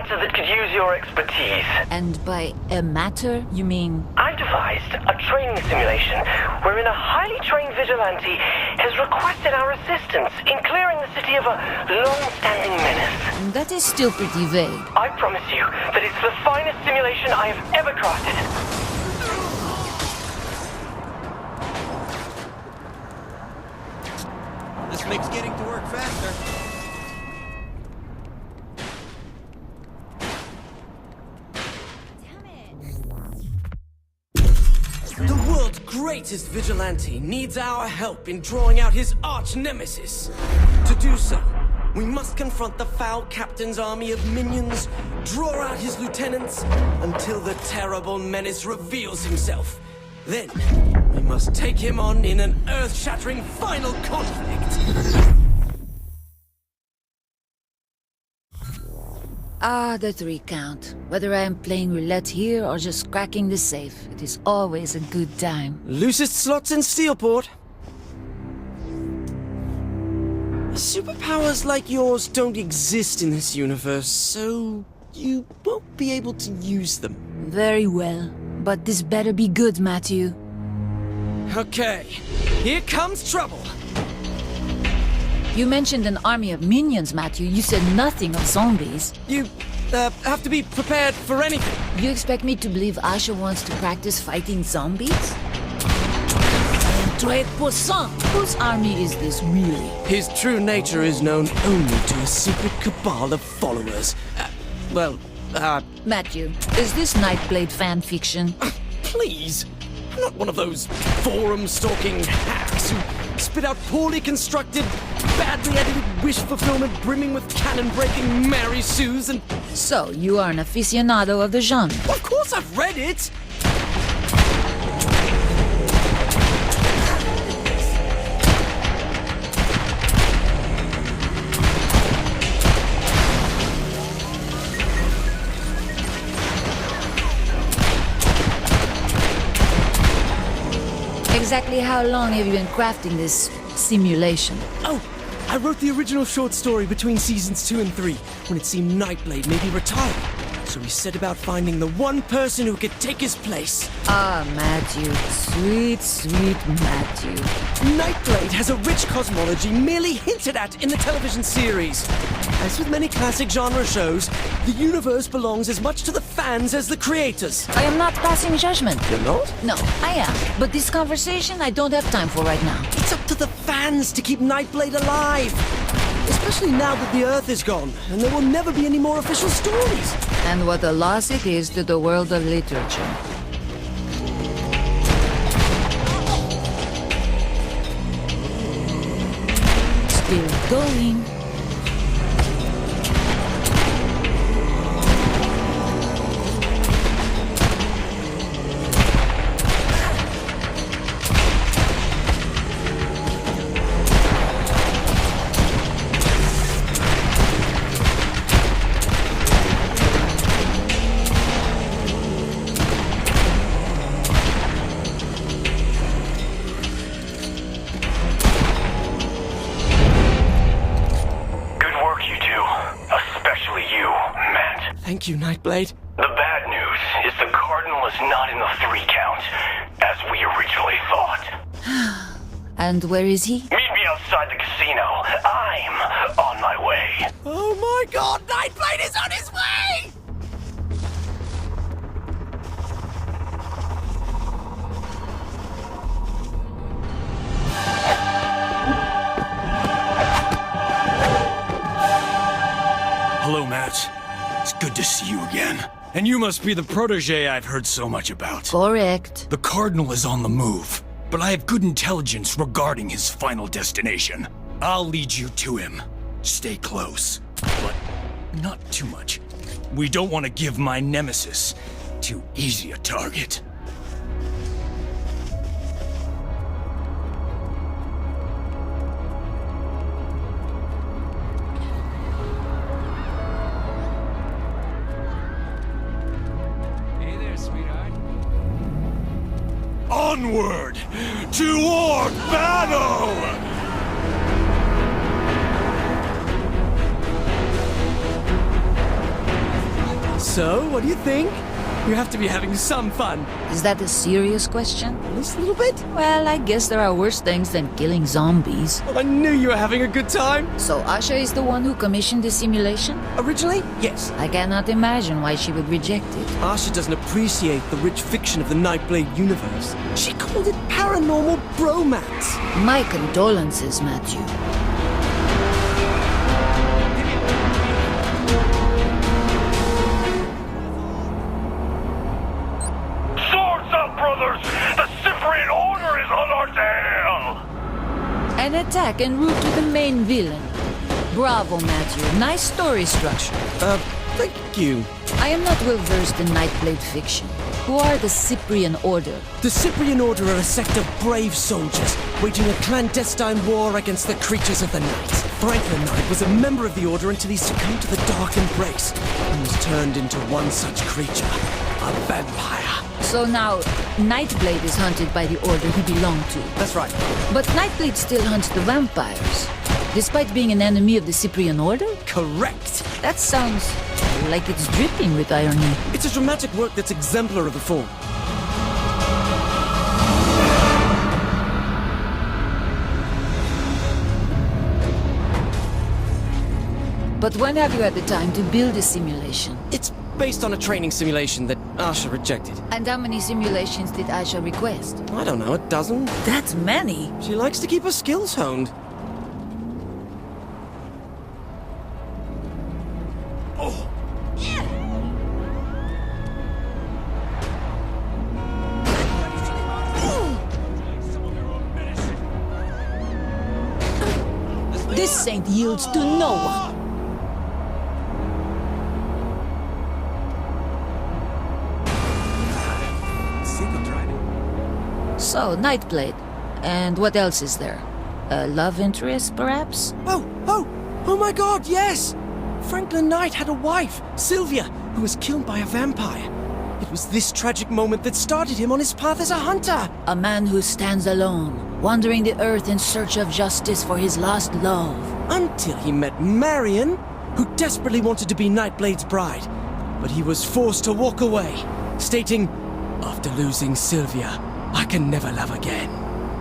That could use your expertise. And by a matter, you mean? I've devised a training simulation wherein a highly trained vigilante has requested our assistance in clearing the city of a long-standing menace. That is still pretty vague. I promise you that it's the finest simulation I have ever crafted. This makes getting to work faster. The world's greatest vigilante needs our help in drawing out his arch-nemesis. To do so, we must confront the foul captain's army of minions, draw out his lieutenants, until the terrible menace reveals himself. Then, we must take him on in an earth-shattering final conflict. Ah, the 3 count. Whether I am playing roulette here or just cracking the safe, it is always a good time. Loosest slots in Steelport. Superpowers like yours don't exist in this universe, so you won't be able to use them. Very well. But this better be good, Matthew. Okay, here comes trouble. You mentioned an army of minions, Matthew. You said nothing of zombies. You have to be prepared for anything. You expect me to believe Asha wants to practice fighting zombies? Andre Poisson! Whose army is this really? His true nature is known only to a secret cabal of followers. Matthew, is this Nightblade fan fiction? Please! I'm not one of those forum-stalking hacks who spit out poorly constructed, badly edited wish fulfillment brimming with cannon-breaking Mary Sues and... So, you are an aficionado of the genre? Of course I've read it! Exactly how long have you been crafting this simulation? Oh, I wrote the original short story between seasons 2 and 3, when it seemed Nightblade may be retired. So we set about finding the one person who could take his place. Ah, Matthew. Sweet, sweet Matthew. Nightblade has a rich cosmology merely hinted at in the television series. As with many classic genre shows, the universe belongs as much to the fans as the creators. I am not passing judgment. You're not? No, I am. But this conversation I don't have time for right now. It's up to the fans to keep Nightblade alive. Especially now that the Earth is gone, and there will never be any more official stories. And what a loss it is to the world of literature. Still going. Thank you, Nightblade. The bad news is the Cardinal is not in the 3 count, as we originally thought. And where is he? Meet me outside the casino. I'm on my way. Oh my god, Nightblade is on his way! Hello, Matt. It's good to see you again. And you must be the protege I've heard so much about. Correct. The Cardinal is on the move, but I have good intelligence regarding his final destination. I'll lead you to him. Stay close. But not too much. We don't want to give my nemesis too easy a target. Hey there, sweetheart. Onward! Toward battle! So, what do you think? You have to be having some fun. Is that a serious question? Just a little bit? Well, I guess there are worse things than killing zombies. Well, I knew you were having a good time. So Asha is the one who commissioned the simulation? Originally, yes. I cannot imagine why she would reject it. Asha doesn't appreciate the rich fiction of the Nightblade universe. She called it paranormal bromance. My condolences, Matthew. An attack en route to the main villain. Bravo, Matthew. Nice story structure. Thank you. I am not well versed in Nightblade fiction. Who are the Cyprian Order? The Cyprian Order are a sect of brave soldiers, waging a clandestine war against the creatures of the night. Franklin Knight was a member of the Order until he succumbed to the Dark Embrace, and was turned into one such creature, a vampire. So now, Nightblade is hunted by the Order he belonged to. That's right. But Nightblade still hunts the vampires, despite being an enemy of the Cyprian Order? Correct. That sounds like it's dripping with irony. It's a dramatic work that's exemplar of the form. But when have you had the time to build a simulation? It's based on a training simulation that Asha rejected. And how many simulations did Asha request? I don't know, a dozen? That's many. She likes to keep her skills honed. Oh, This saint yields to no one. So, Nightblade. And what else is there? A love interest, perhaps? Oh my god, yes! Franklin Knight had a wife, Sylvia, who was killed by a vampire. It was this tragic moment that started him on his path as a hunter. A man who stands alone, wandering the earth in search of justice for his lost love. Until he met Marion, who desperately wanted to be Nightblade's bride. But he was forced to walk away, stating, "After losing Sylvia, I can never love again."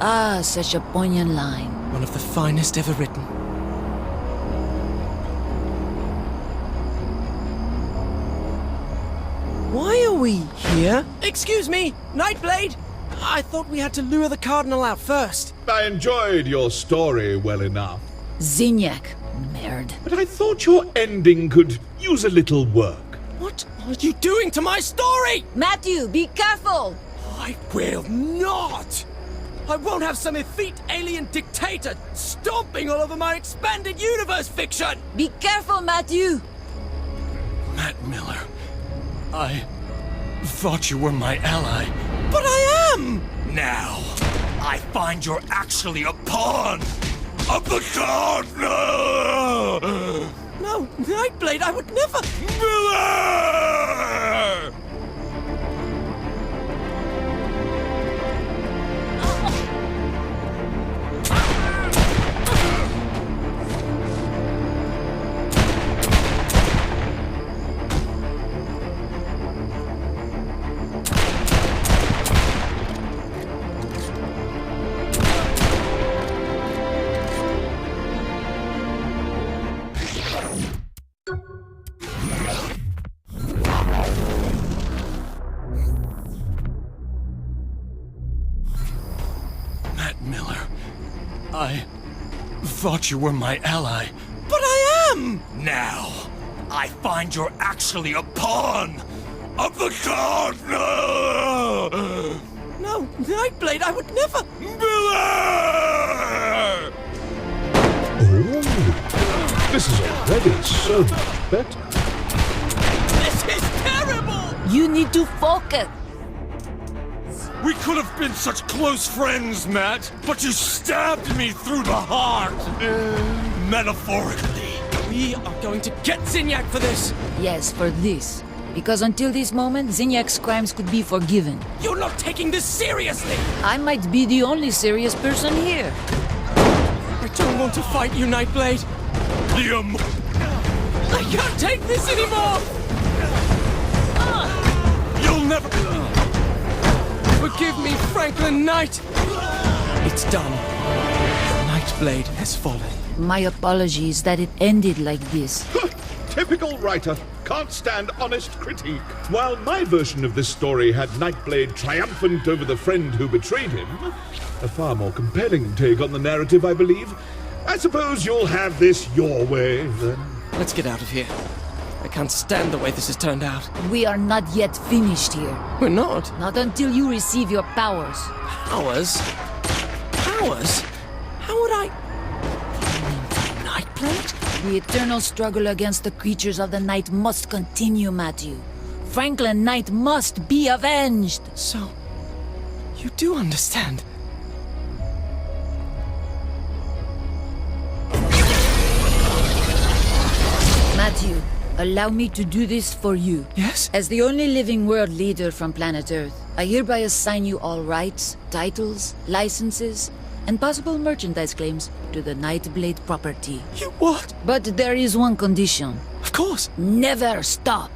Ah, such a poignant line. One of the finest ever written. Why are we here? Excuse me, Nightblade! I thought we had to lure the Cardinal out first. I enjoyed your story well enough, Zinyak. Merde. but I thought your ending could use a little work. What are you doing to my story? Matthew, be careful! I will not! I won't have some effete alien dictator stomping all over my expanded universe fiction! Be careful, Matthew! Matt Miller. I thought you were my ally. But I am! Now, I find you're actually a pawn of the Cardinal! No, Nightblade, I would never... Miller! Miller, I thought you were my ally. But I am! Now, I find you're actually a pawn of the Cardinal! No, Nightblade, I would never... Miller! Oh. This is already so much better. This is terrible! You need to focus. We could have been such close friends, Matt, but you stabbed me through the heart. Metaphorically. We are going to get Zinyak for this! Yes, for this. Because until this moment, Zinyak's crimes could be forgiven. You're not taking this seriously! I might be the only serious person here. I don't want to fight you, Nightblade! Liam! I can't take this anymore! You'll never... Forgive me, Franklin Knight! It's done. Nightblade has fallen. My apologies that it ended like this. Typical writer. Can't stand honest critique. While my version of this story had Nightblade triumphant over the friend who betrayed him, a far more compelling take on the narrative, I believe. I suppose you'll have this your way, then. Let's get out of here. I can't stand the way this has turned out. We are not yet finished here. We're not. Not until you receive your powers. Powers? Powers? How would I... Nightblade? The eternal struggle against the creatures of the night must continue, Matthew. Franklin Knight must be avenged! So... you do understand? Matthew, allow me to do this for you. Yes? As the only living world leader from planet Earth, I hereby assign you all rights, titles, licenses, and possible merchandise claims to the Nightblade property. You what? But there is one condition. Of course. Never stop!